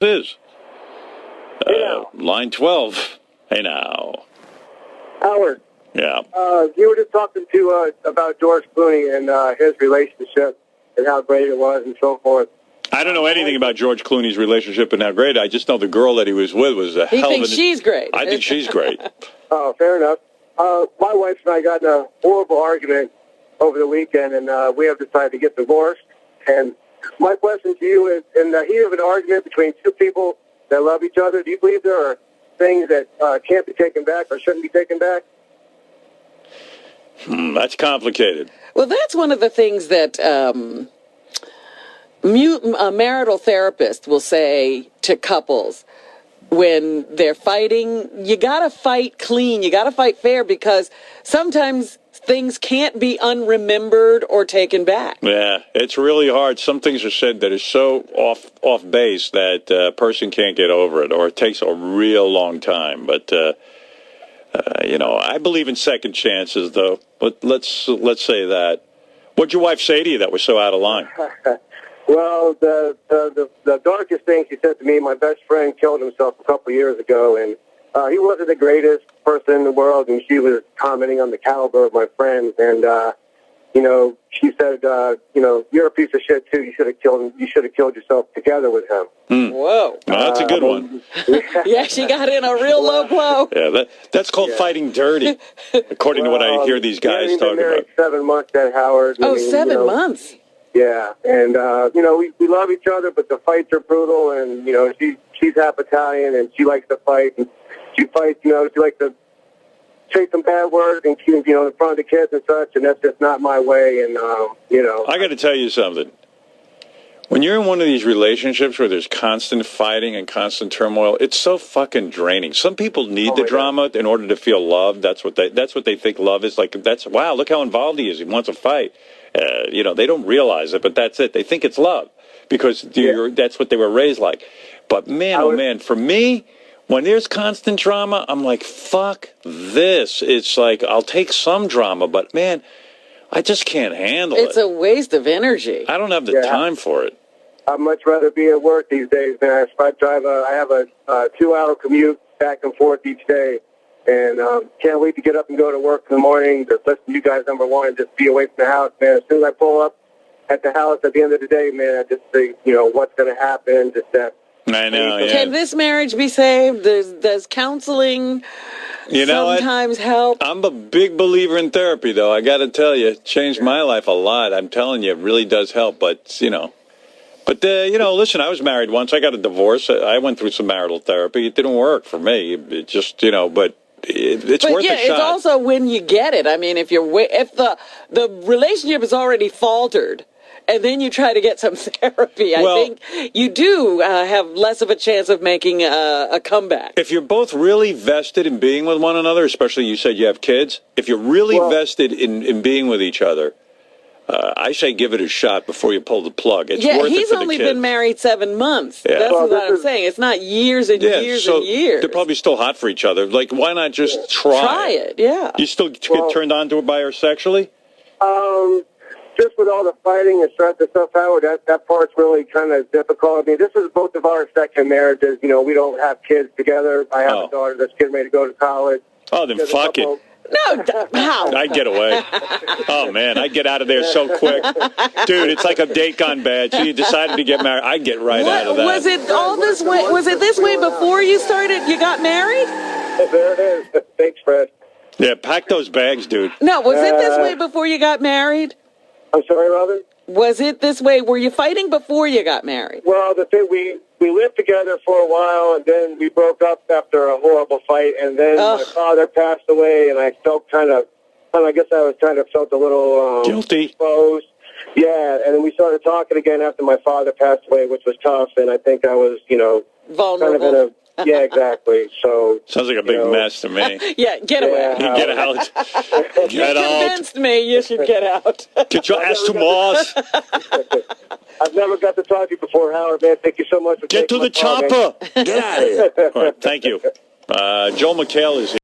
is. Hey now. Line 12. Hey now. Howard. Yeah. You were just talking to about George Clooney and his relationship and how great it was and so forth. I don't know anything about George Clooney's relationship and how great. I just know the girl that he was with was a hell of a... He thinks she's great. I think she's great. Oh, fair enough. My wife and I got in a horrible argument over the weekend, and we have decided to get divorced. And my question to you is, in the heat of an argument between two people that love each other, do you believe there are things that can't be taken back or shouldn't be taken back? That's complicated. Well, that's one of the things that a marital therapist will say to couples when they're fighting. You got to fight clean. You got to fight fair, because sometimes things can't be unremembered or taken back. Yeah, it's really hard. Some things are said that are so off base that a person can't get over it, or it takes a real long time. But I believe in second chances, though. But let's say that. What'd your wife say to you that was so out of line? Well, the darkest thing she said to me, my best friend killed himself a couple of years ago, and he wasn't the greatest person in the world, and she was commenting on the caliber of my friends, and she said, you're a piece of shit too. You should have killed yourself together with him. Whoa, That's a good one. Yeah, she got in a real low blow. Yeah, that's called fighting dirty, according to what I hear these guys talking about. 7 months at Howard. Oh, 7 months. Yeah, and we love each other, but the fights are brutal, and she's half Italian, and she likes to fight, and she fights. She likes to say some bad words and in front of the kids and such, and that's just not my way. And I got to tell you something. When you're in one of these relationships where there's constant fighting and constant turmoil, it's so fucking draining. Some people need the drama in order to feel loved. That's what they think love is like. Wow, look how involved he is. He wants to fight. They don't realize it, but that's it. They think it's love because that's what they were raised like. But man, for me, when there's constant drama, I'm like, fuck this. It's like, I'll take some drama, but man, I just can't handle it. It's a waste of energy. I don't have the time for it. I'd much rather be at work these days, man. I have a 2-hour commute back and forth each day, and can't wait to get up and go to work in the morning, to listen to you guys, number one, and just be away from the house, man. As soon as I pull up at the house at the end of the day, man, I just think, what's going to happen, just that. I know, yeah. Can this marriage be saved? Does counseling sometimes help? I'm a big believer in therapy, though. I got to tell you, it changed my life a lot. I'm telling you, it really does help. But, listen, I was married once. I got a divorce. I went through some marital therapy. It didn't work for me. It just, but it's worth a shot. It's also when you get it. I mean, if the relationship is already faltered, and then you try to get some therapy, I think you do have less of a chance of making a comeback. If you're both really vested in being with one another, especially you said you have kids, if you're really vested in being with each other, I say give it a shot before you pull the plug. It's worth it for the kids. He's only been married 7 months. Yeah. That's what I'm saying. It's not years and years and years. They're probably still hot for each other. Like, why not just try? Try it, yeah. You still get turned on to it by her sexually? Just with all the fighting and stuff, Howard, that part's really kind of difficult. I mean, this is both of our second marriages. We don't have kids together. I have a daughter that's getting ready to go to college. Oh, then fuck it. No, how? I'd get away. Oh, man, I'd get out of there so quick. Dude, it's like a date gone bad. So you decided to get married. I'd get right out of that. Was it all this way? Was it this way before you got married? There it is. Thanks, Fred. Yeah, pack those bags, dude. No, was it this way before you got married? I'm sorry, Robin? Was it this way? Were you fighting before you got married? Well, the thing, we lived together for a while, and then we broke up after a horrible fight, and then my father passed away, and I felt I guess I was felt a little guilty. Exposed. Yeah, and then we started talking again after my father passed away, which was tough, and I think I was, vulnerable. Yeah, exactly. So sounds like a big mess to me. Yeah, get away. Get out. You convinced me you should get out. Get your ass to Mars. I've never got to talk to you before, Howard, man. Thank you so much for Get to the chopper. Get out of here. All right, thank you. Joel McHale is here.